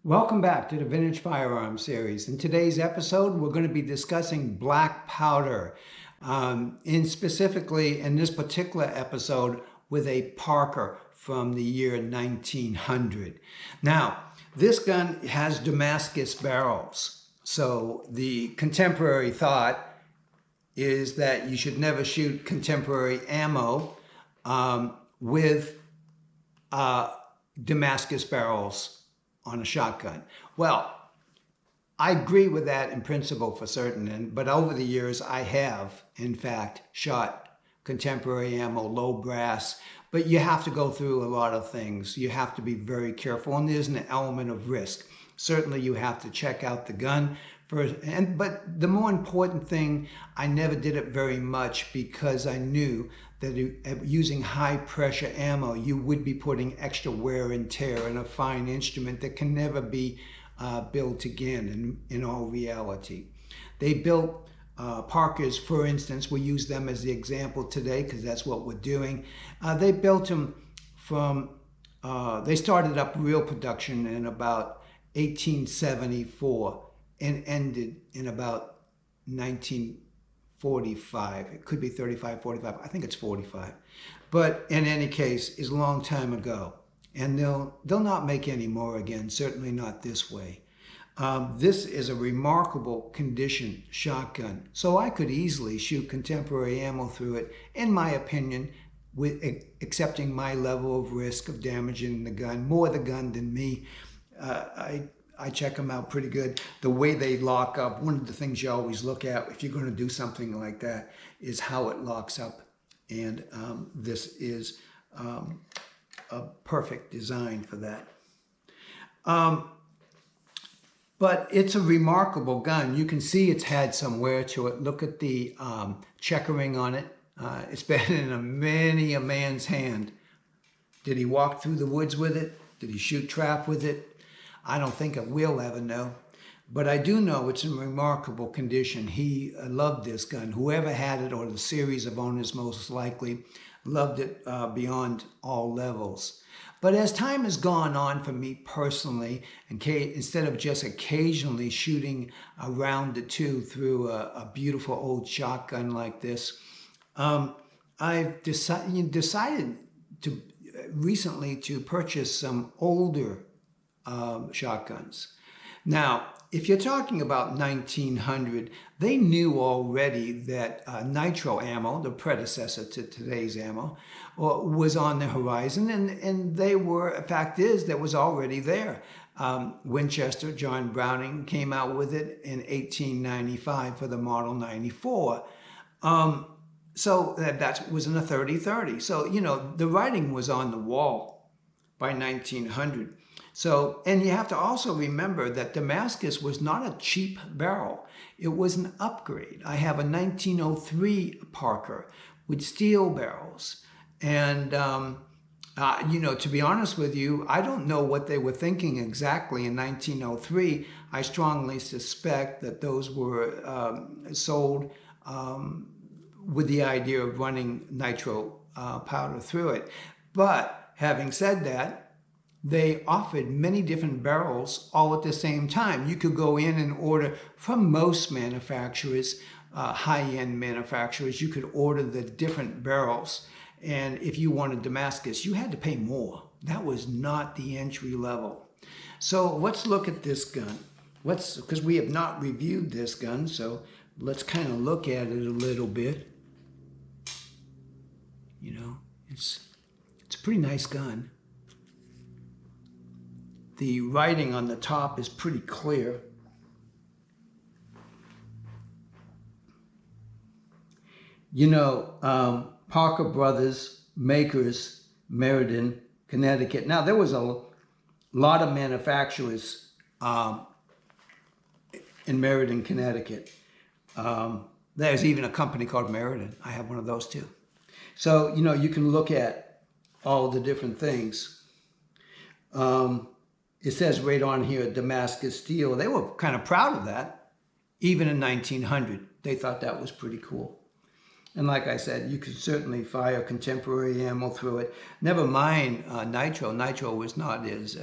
Welcome back to the Vintage Firearm series. In today's episode, we're going to be discussing black powder, specifically in this particular episode with a Parker from the year 1900. Now, this gun has Damascus barrels, so the contemporary thought is that you should never shoot contemporary ammo with Damascus barrels on a shotgun. Well, I agree with that in principle for certain, but over the years I have, in fact, shot contemporary ammo, low brass, but you have to go through a lot of things. You have to be very careful, and there's an element of risk. Certainly you have to check out the gun first, but the more important thing, I never did it very much because I knew that using high pressure ammo, you would be putting extra wear and tear in a fine instrument that can never be built again in all reality. They built Parkers, for instance. We use them as the example today because that's what we're doing. They built them they started up real production in about 1874 and ended in about 1945. It could be 35, 45. I think it's 45. But in any case, it's a long time ago. And they'll not make any more again, certainly not this way. This is a remarkable condition shotgun. So I could easily shoot contemporary ammo through it, in my opinion, with accepting my level of risk of damaging the gun, more the gun than me. I check them out pretty good. The way they lock up, one of the things you always look at if you're going to do something like that is how it locks up. And this is a perfect design for that. But it's a remarkable gun. You can see it's had some wear to it. Look at the checkering on it. It's been in many a man's hand. Did he walk through the woods with it? Did he shoot trap with it? I don't think we'll ever know. But I do know it's in remarkable condition. He loved this gun. Whoever had it, or the series of owners most likely, loved it beyond all levels. But as time has gone on for me personally, instead of just occasionally shooting a round or two through a beautiful old shotgun like this, I've decided to recently to purchase some older shotguns. Now, if you're talking about 1900, they knew already that nitro ammo, the predecessor to today's ammo, was on the horizon, and they were, fact is, that was already there. Winchester, John Browning, came out with it in 1895 for the Model 94. So that was in a 30-30. So, the writing was on the wall by 1900. So, and you have to also remember that Damascus was not a cheap barrel. It was an upgrade. I have a 1903 Parker with steel barrels. And, to be honest with you, I don't know what they were thinking exactly in 1903. I strongly suspect that those were sold with the idea of running nitro powder through it. But having said that, they offered many different barrels all at the same time. You could go in and order from most manufacturers, high-end manufacturers, you could order the different barrels. And if you wanted Damascus, you had to pay more. That was not the entry level. So let's look at this gun. Because we have not reviewed this gun, so let's kind of look at it a little bit. It's a pretty nice gun. The writing on the top is pretty clear. Parker Brothers, makers, Meriden, Connecticut. Now, there was a lot of manufacturers in Meriden, Connecticut. There's even a company called Meriden. I have one of those too. So, you can look at all the different things. It says right on here, Damascus steel. They were kind of proud of that. Even in 1900, they thought that was pretty cool. And like I said, you could certainly fire contemporary ammo through it. Never mind nitro. Nitro was not as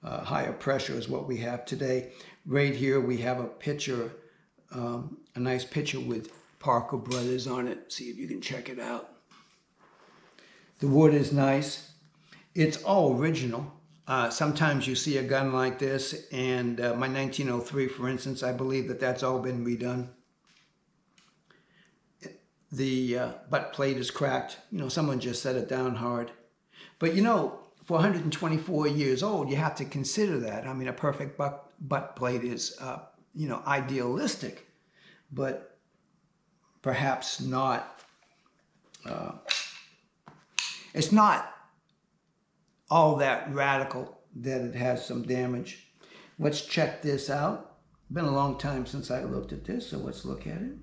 higher pressure is what we have today. Right here we have a picture, a nice picture with Parker Brothers on it. See if you can check it out. The wood is nice. It's all original. Sometimes you see a gun like this, and my 1903, for instance, I believe that that's all been redone. The butt plate is cracked. You know, someone just set it down hard. But you know, for 124 years old, you have to consider that. I mean, a perfect butt plate is, you know, idealistic, but perhaps not. It's not all that radical that it has some damage. Let's check this out. Been a long time since I looked at this, so let's look at it.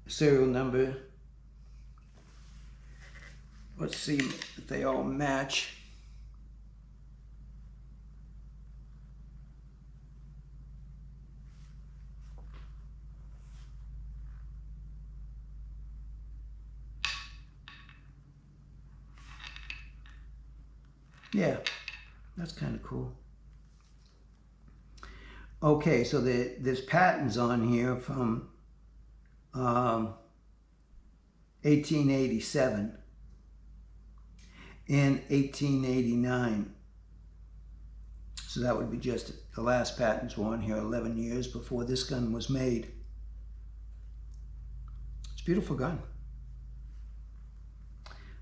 Serial number. Let's see if they all match. Yeah, that's kind of cool. Okay, so there's patents on here from 1887 and 1889. So that would be just the last patents were on here 11 years before this gun was made. It's a beautiful gun.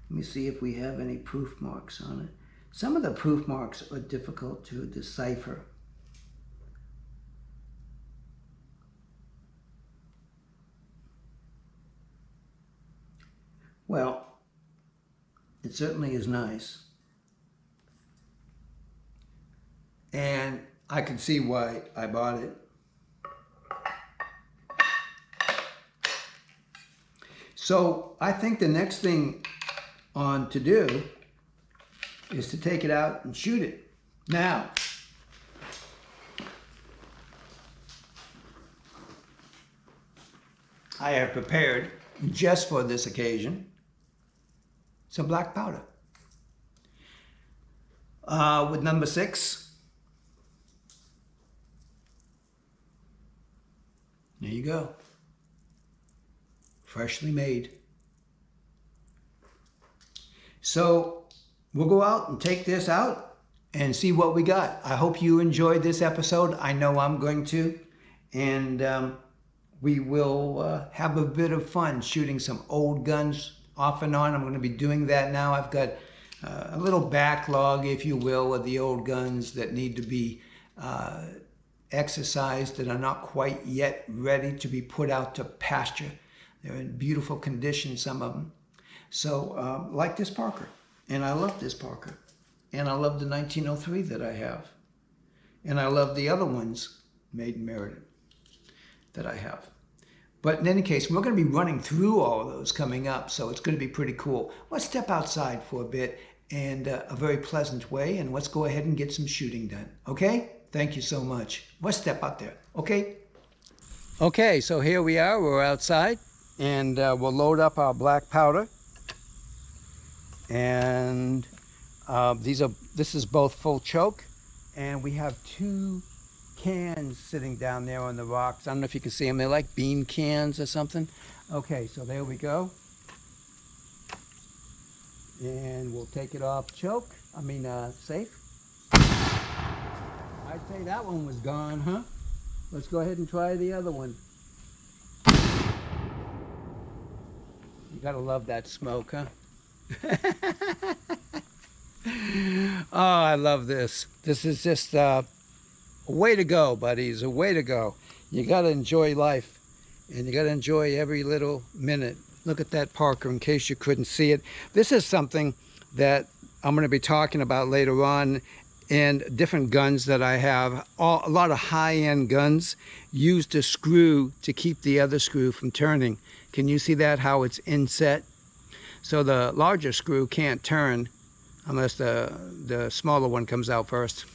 Let me see if we have any proof marks on it. Some of the proof marks are difficult to decipher. Well, it certainly is nice. And I can see why I bought it. So I think the next thing on to do is to take it out and shoot it. Now, I have prepared, just for this occasion, some black powder. With number 6. There you go. Freshly made. So we'll go out and take this out and see what we got. I hope you enjoyed this episode. I know I'm going to. And we will have a bit of fun shooting some old guns off and on. I'm going to be doing that now. I've got a little backlog, if you will, of the old guns that need to be exercised, that are not quite yet ready to be put out to pasture. They're in beautiful condition, some of them. So like this Parker. And I love this Parker. And I love the 1903 that I have. And I love the other ones made in Meriden that I have. But in any case, we're going to be running through all of those coming up, so it's going to be pretty cool. Let's step outside for a bit, and a very pleasant way, and let's go ahead and get some shooting done. Okay? Thank you so much. Let's step out there. Okay? Okay, so here we are. We're outside, and we'll load up our black powder. And this is both full choke, and we have 2 cans sitting down there on the rocks. I don't know if you can see them. They're like bean cans or something. Okay, so there we go. And we'll take it off choke. Safe. I'd say that one was gone, huh? Let's go ahead and try the other one. You gotta love that smoke, huh? Oh, I love this. This is just a way to go, buddies, a way to go. You got to enjoy life, and you got to enjoy every little minute. Look at that Parker, in case you couldn't see it. This is something that I'm going to be talking about later on, and different guns that I have. A lot of high-end guns used a screw to keep the other screw from turning. Can you see that, how it's inset? So the larger screw can't turn unless the smaller one comes out first.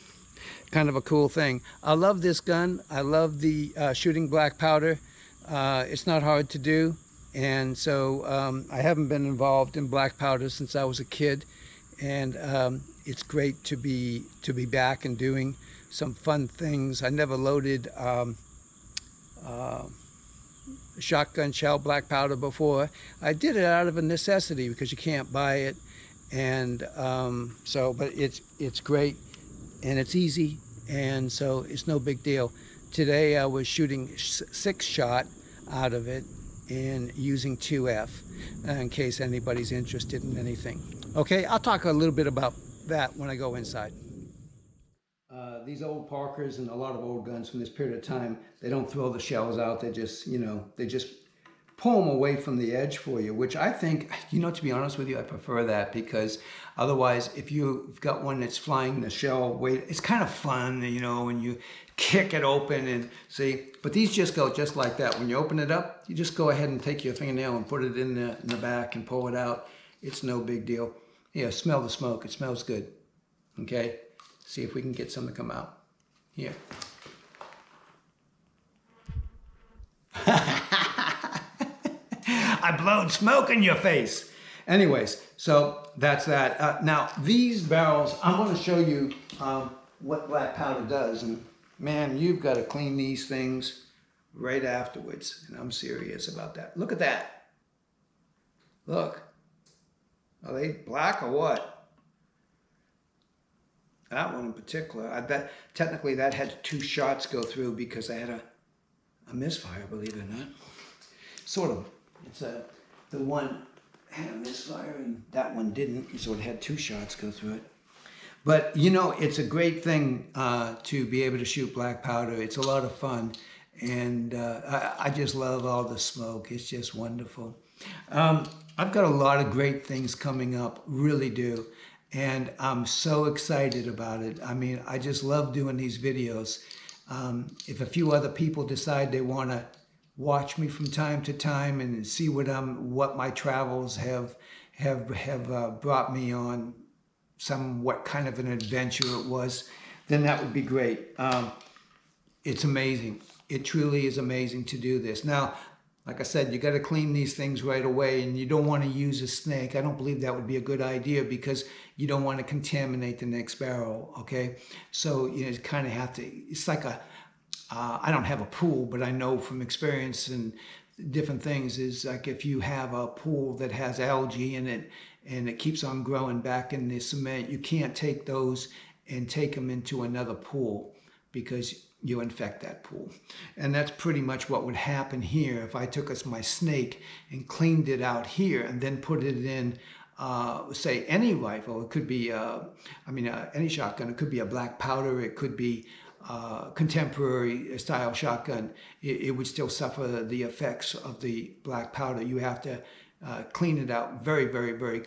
Kind of a cool thing. I love this gun. I love the shooting black powder. It's not hard to do, and so I haven't been involved in black powder since I was a kid, and it's great to be back and doing some fun things. I never loaded shotgun shell black powder before. I did it out of a necessity because you can't buy it, and but it's great and it's easy, and so it's no big deal. Today I was shooting 6-shot out of it and using 2F in case anybody's interested in anything. Okay, I'll talk a little bit about that when I go inside. These old Parkers and a lot of old guns from this period of time, they don't throw the shells out. They just, they just pull them away from the edge for you, which I think, to be honest with you, I prefer that, because otherwise, if you've got one that's flying the shell away, it's kind of fun, when you kick it open and see, but these just go just like that. When you open it up, you just go ahead and take your fingernail and put it in the back and pull it out. It's no big deal. Yeah, smell the smoke. It smells good. Okay. See if we can get some to come out. Here. I blowed smoke in your face. Anyways, so that's that. Now, these barrels, I'm going to show you what black powder does. And man, you've got to clean these things right afterwards. And I'm serious about that. Look at that. Look. Are they black or what? That one in particular, I bet technically that had 2 shots go through because I had a misfire, believe it or not. Sort of. It's the one had a misfire and that one didn't, so it had 2 shots go through it. But it's a great thing to be able to shoot black powder. It's a lot of fun, and I just love all the smoke. It's just wonderful. I've got a lot of great things coming up, really do. And I'm so excited about it. I mean, I just love doing these videos. If a few other people decide they want to watch me from time to time and see what my travels have brought me on, what kind of an adventure it was, then that would be great. It's amazing. It truly is amazing to do this. Now, like I said, you got to clean these things right away, and you don't want to use a snake. I don't believe that would be a good idea because you don't want to contaminate the next barrel, okay? So you kind of have to, it's like I don't have a pool, but I know from experience and different things is like if you have a pool that has algae in it and it keeps on growing back in the cement, you can't take those and take them into another pool because you infect that pool. And that's pretty much what would happen here if I took my snake and cleaned it out here and then put it in, say, any rifle. It could be, any shotgun. It could be a black powder. It could be contemporary style shotgun. It would still suffer the effects of the black powder. You have to clean it out very, very, very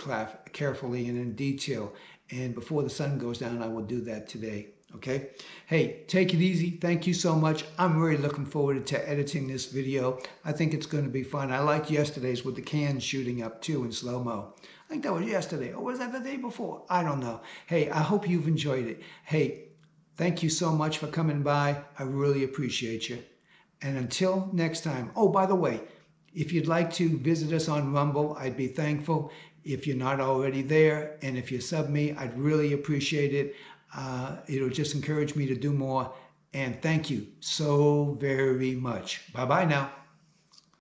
carefully and in detail. And before the sun goes down, I will do that today. Okay. Hey, take it easy. Thank you so much. I'm really looking forward to editing this video. I think it's going to be fun. I liked yesterday's with the cans shooting up too in slow-mo. I think that was yesterday. Or was that the day before? I don't know. Hey, I hope you've enjoyed it. Hey, thank you so much for coming by. I really appreciate you. And until next time. Oh, by the way, if you'd like to visit us on Rumble, I'd be thankful. If you're not already there, and if you sub me, I'd really appreciate it. It'll just encourage me to do more. And thank you so very much. Bye-bye now.